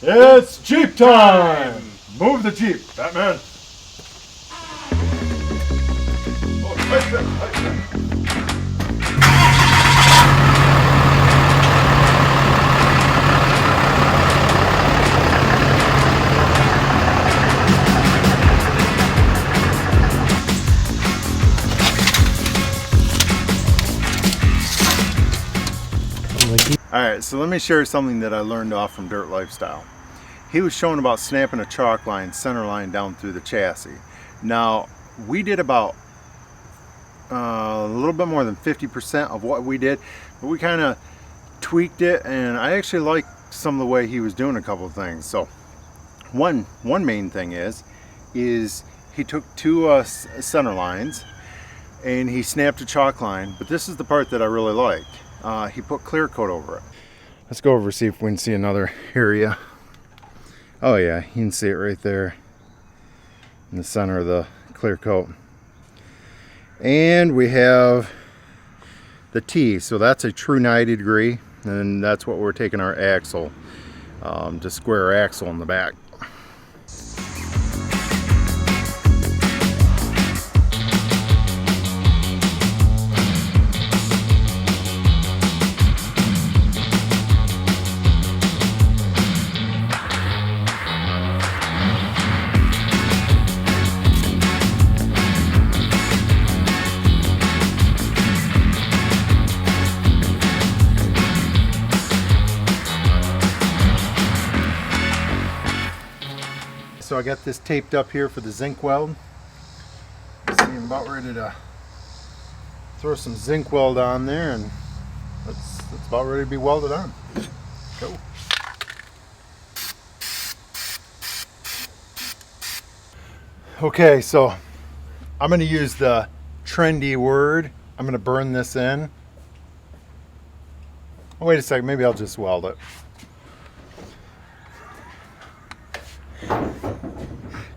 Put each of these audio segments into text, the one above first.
It's Jeep time! Move the Jeep, Batman! Oh, right there, right there. Alright, so let me share something that I learned off from Dirt Lifestyle. He was showing about snapping a chalk line, center line down through the chassis. Now, we did about a little bit more than 50% of what we did, but we kind of tweaked it, and I actually like some of the way he was doing a couple of things. So, one main thing is he took two center lines and he snapped a chalk line, but this is the part that I really liked. He put clear coat over it. Let's go over and see if we can see another area. Oh yeah, you can see it right there in the center of the clear coat. And we have the T, so that's a true 90 degree, and that's what we're taking our axle, to square axle in the back. So I got this taped up here for the zinc weld. See, I'm about ready to throw some zinc weld on there, and it's about ready to be welded on. Go. Okay, so I'm going to use the trendy word. I'm going to burn this in. Oh, wait a second, maybe I'll just weld it.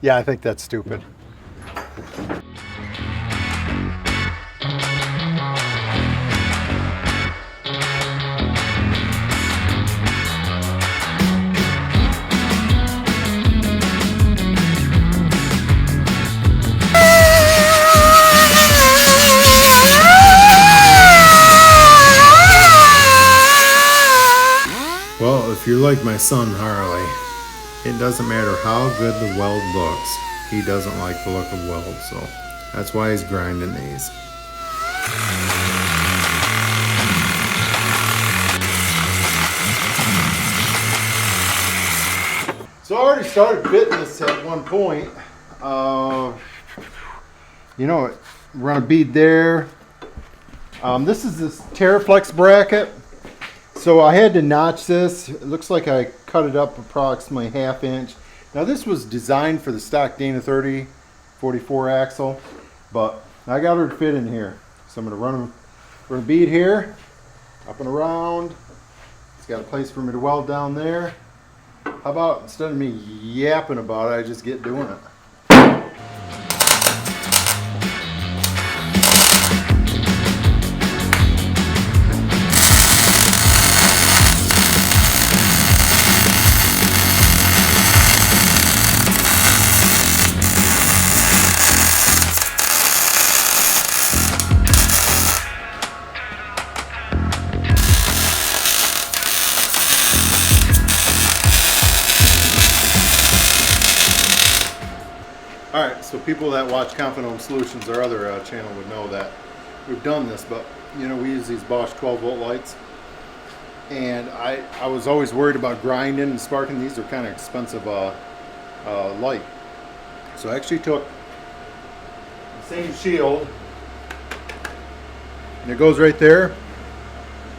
Yeah, I think that's stupid. Well, if you're like my son Harley, it doesn't matter how good the weld looks, he doesn't like the look of weld, so that's why he's grinding these. So I already started fitting this at one point. You know, run a bead there. This is this Teraflex bracket. So I had to notch this. It looks like I cut it up approximately 1/2 inch. Now this was designed for the stock Dana 30 44 axle, but I got her to fit in here. So I'm going to run a bead here, up and around. It's got a place for me to weld down there. How about instead of me yapping about it, I just get doing it. Alright, so people that watch Confident Home Solutions, our other channel, would know that we've done this, but you know, we use these Bosch 12 volt lights, and I was always worried about grinding and sparking. These are kind of expensive light. So I actually took the same shield, and it goes right there,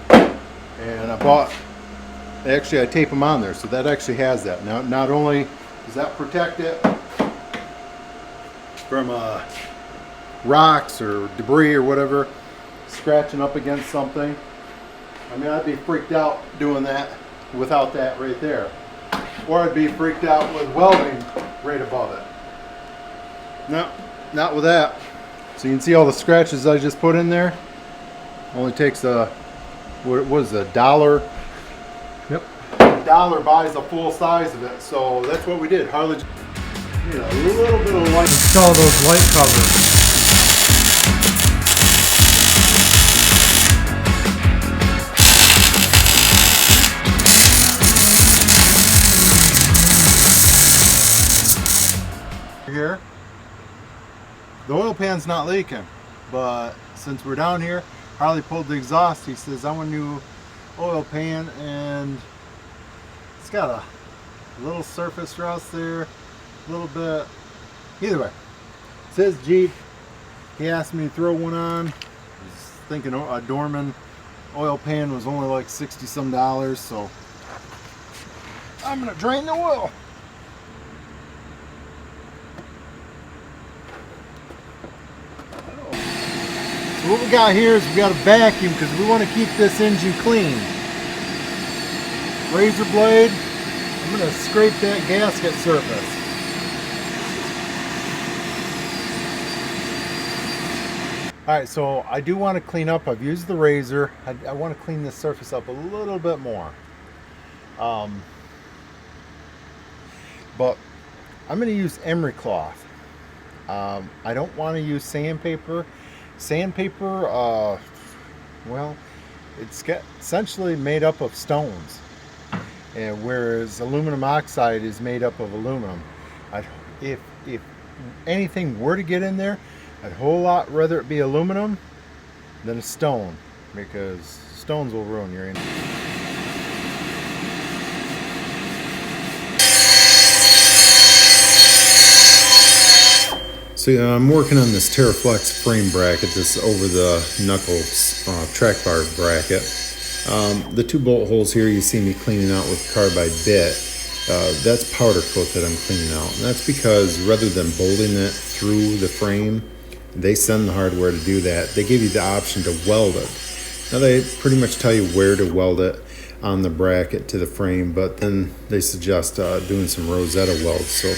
and I tape them on there, so that actually has that. Now, not only does that protect it from rocks or debris or whatever scratching up against something. I mean, I'd be freaked out doing that without that right there, or I'd be freaked out with welding right above it. No, not with that. So you can see all the scratches I just put in there. Only takes what is it, $1? Yep, $1 $1 buys a full size of it, so that's what we did. Harley, a little bit of light. Install those light covers. Here, the oil pan's not leaking, but since we're down here, Harley pulled the exhaust. He says, I want a new oil pan, and it's got a little surface rust there, a little bit. Either way, it says Jeep. He asked me to throw one on. I was thinking a Dorman oil pan was only like $60 some, so I'm gonna drain the oil. So what we got here is we got a vacuum because we want to keep this engine clean. Razor blade, I'm going to scrape that gasket surface. Alright, so I do want to clean up. I've used the razor. I want to clean this surface up a little bit more. But I'm going to use emery cloth. I don't want to use sandpaper. Sandpaper, well, it's essentially made up of stones, and whereas aluminum oxide is made up of aluminum. If anything were to get in there, I'd a whole lot rather it be aluminum than a stone, because stones will ruin your engine. So I'm working on this Teraflex frame bracket, this over the knuckles track bar bracket. The 2 bolt holes here you see me cleaning out with carbide bit. That's powder coat that I'm cleaning out. And that's because rather than bolting it through the frame, they send the hardware to do that. They give you the option to weld it. Now they pretty much tell you where to weld it on the bracket to the frame, but then they suggest doing some Rosetta welds. So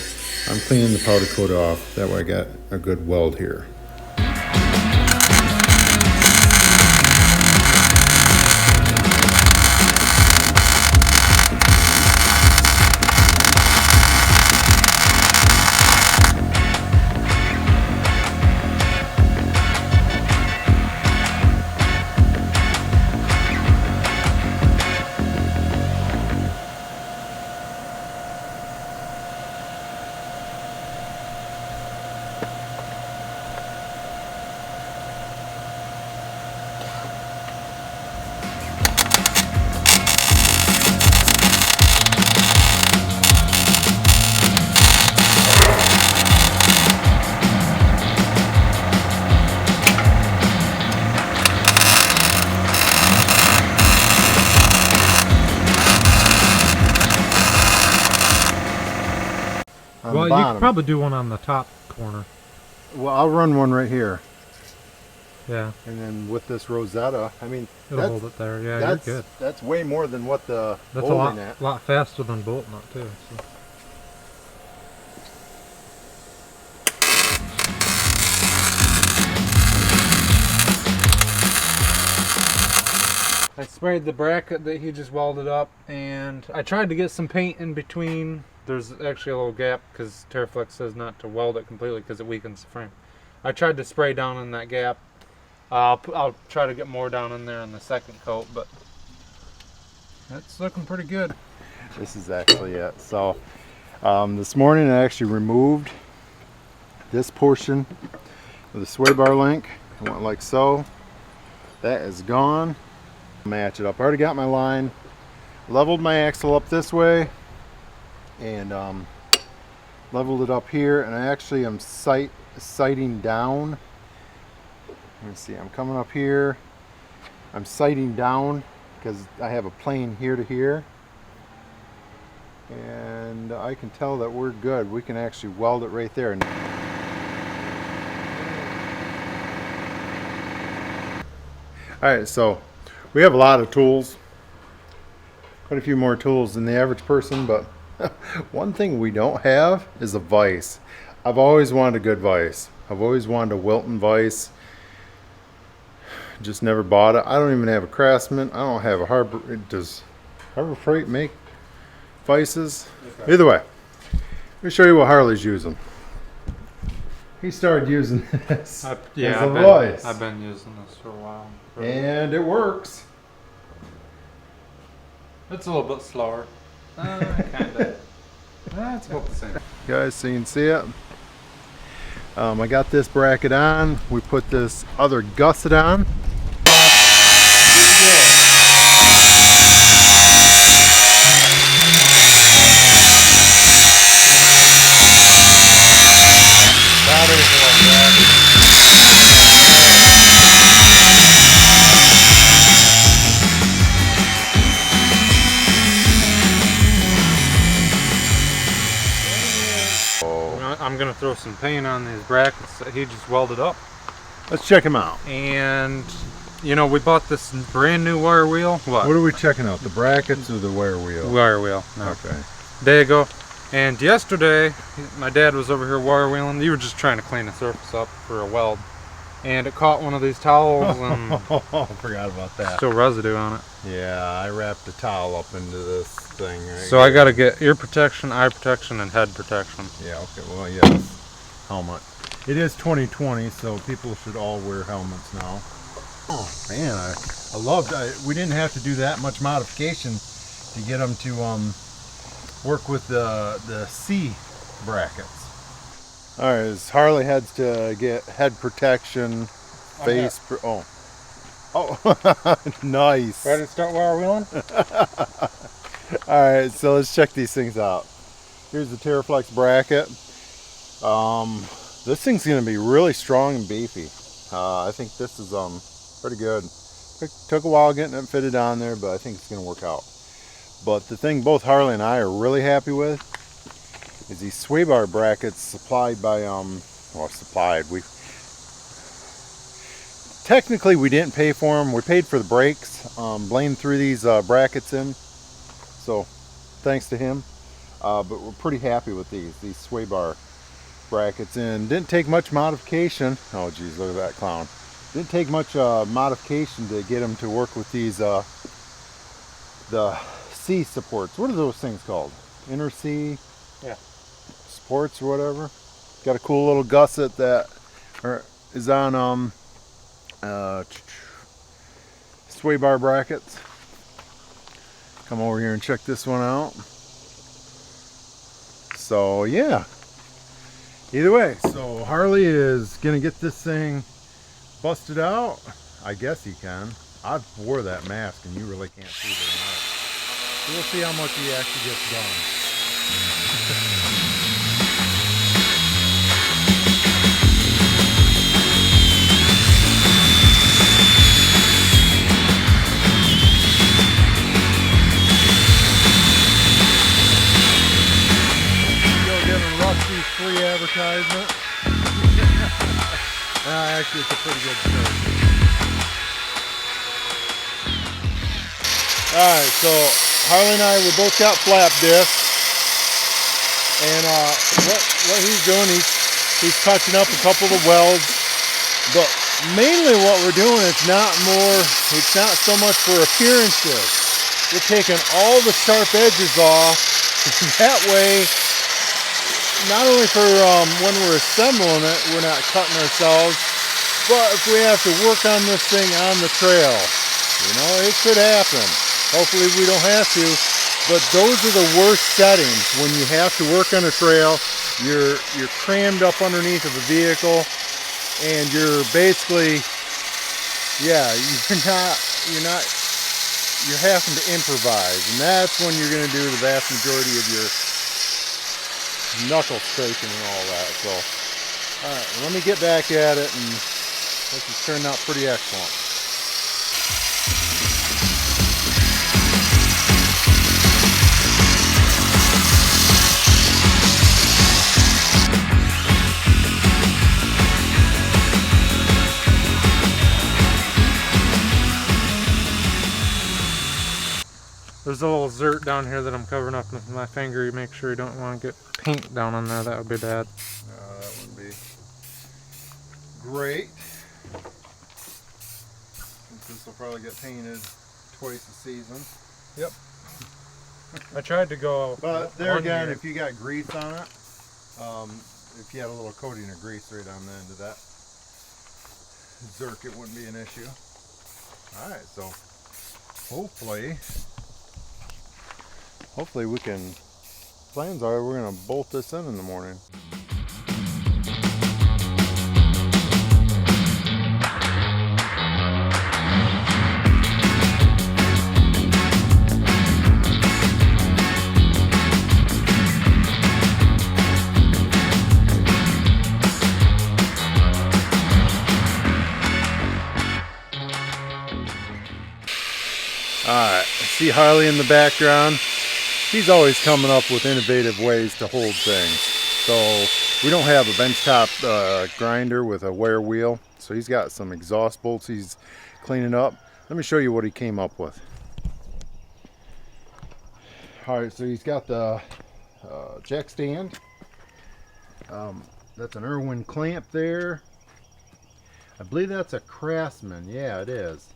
I'm cleaning the powder coat off, that way I got a good weld here. Well, you could probably do one on the top corner. Well, I'll run one right here. Yeah. And then with this Rosetta, I mean, it'll hold it there. Yeah, you're good. That's way more than what the That's a lot faster than bolting it too. So. I sprayed the bracket that he just welded up, and I tried to get some paint in between. There's actually a little gap because Teraflex says not to weld it completely because it weakens the frame. I tried to spray down in that gap. I'll try to get more down in there in the second coat, but that's looking pretty good. This is actually it. So this morning I actually removed this portion of the sway bar link. It went like so. That is gone. Match it up. I already got my line, leveled my axle up this way, and leveled it up here, and I actually am sighting down. Let me see, I'm coming up here, I'm sighting down because I have a plane here to here, and I can tell that we're good. We can actually weld it right there. Alright, so we have a lot of tools, quite a few more tools than the average person, but one thing we don't have is a vise. I've always wanted a good vise. I've always wanted a Wilton vise. Just never bought it. I don't even have a Craftsman. I don't have a Harbor. Does Harbor Freight make vices. Either way, let me show you what Harley's using. He started using this as a voice. I've been using this for a while. And it works. It's a little bit slower. Kinda. That's about the same. Guys, so you can see it. I got this bracket on. We put this other gusset on. I'm gonna throw some paint on these brackets that he just welded up. Let's check them out. And you know, we bought this brand new wire wheel. What are we checking out? The brackets or the wire wheel? Wire wheel. No. Okay. Day ago. And yesterday, my dad was over here wire wheeling. You were just trying to clean the surface up for a weld. And it caught one of these towels and I forgot about that. still residue on it. Yeah, I wrapped a towel up into this thing. Right So here. I gotta get ear protection, eye protection, and head protection. Yeah, okay, well, yes. Helmet. It is 2020, so people should all wear helmets now. Oh, man, I loved it. We didn't have to do that much modification to get them to work with the C brackets. All right, as Harley heads to get head protection, face. Oh, nice. Ready to start wire wheeling? All right, so let's check these things out. Here's the Teraflex bracket. This thing's gonna be really strong and beefy. I think this is pretty good. Took a while getting it fitted on there, but I think it's gonna work out. But the thing both Harley and I are really happy with is these sway bar brackets supplied by technically we didn't pay for them. We paid for the brakes. Blaine threw these brackets in, so thanks to him. But we're pretty happy with these sway bar brackets, and didn't take much modification. Oh geez, look at that clown. Didn't take much modification to get them to work with these the C supports. What are those things called? Inner C? Yeah. Supports or whatever. Got a cool little gusset that is on sway bar brackets. Come over here and check this one out. So yeah, either way, so Harley is gonna get this thing busted out. I guess he can. I wore that mask and you really can't see very much. So we'll see how much he actually gets done. Free advertisement. Actually, it's a pretty good shirt. Alright, so Harley and I, we both got flap discs. And what he's doing, he's touching up a couple of the welds. But mainly what we're doing, it's not so much for appearances. We're taking all the sharp edges off. That way, not only for when we're assembling it, we're not cutting ourselves, but if we have to work on this thing on the trail, you know, it could happen. Hopefully we don't have to, but those are the worst settings when you have to work on a trail. You're crammed up underneath of a vehicle, and you're basically, yeah, you're having to improvise, and that's when you're going to do the vast majority of your knuckle scraping and all that. So alright, let me get back at it, and this has turned out pretty excellent. There's a little zert down here that I'm covering up with my finger. You make sure you don't want to get paint down on there. That would be bad. That would be great. This will probably get painted twice a season. Yep. I tried to go. But there one again, year. if you got grease on it, if you had a little coating of grease right on the end of that Zerk, it wouldn't be an issue. Alright, so hopefully we can, plans are we're going to bolt this in the morning. Alright, see Harley in the background. He's always coming up with innovative ways to hold things. So we don't have a benchtop grinder with a wear wheel. So he's got some exhaust bolts he's cleaning up. Let me show you what he came up with. Alright, so he's got the jack stand. That's an Irwin clamp there. I believe that's a Craftsman. Yeah, it is.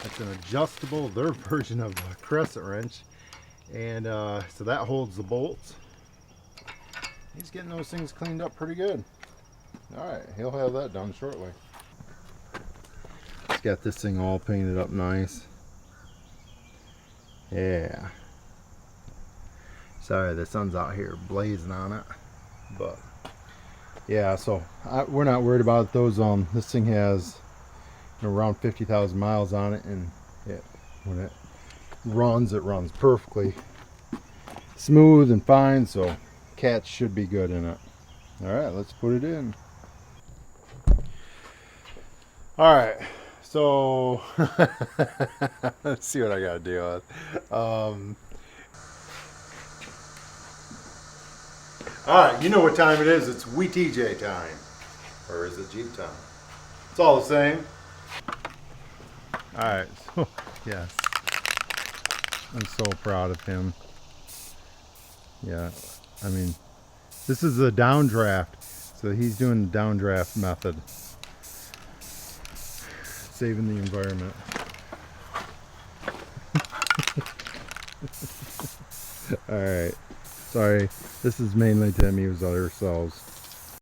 It's an adjustable, their version of a crescent wrench. And so that holds the bolts. He's getting those things cleaned up pretty good. Alright, he'll have that done shortly. He's got this thing all painted up nice. Yeah. Sorry, the sun's out here blazing on it. But yeah, so we're not worried about those. This thing has around 50,000 miles on it, and when it runs perfectly smooth and fine, so cats should be good in it. Alright, let's put it in. Alright, so let's see what I gotta deal with. Alright, you know what time it is. It's WeTJ time. Or is it Jeep time? It's all the same. Alright, so yes. I'm so proud of him. Yeah, I mean, this is a downdraft. So he's doing the downdraft method. Saving the environment. Alright. Sorry. This is mainly to amuse ourselves.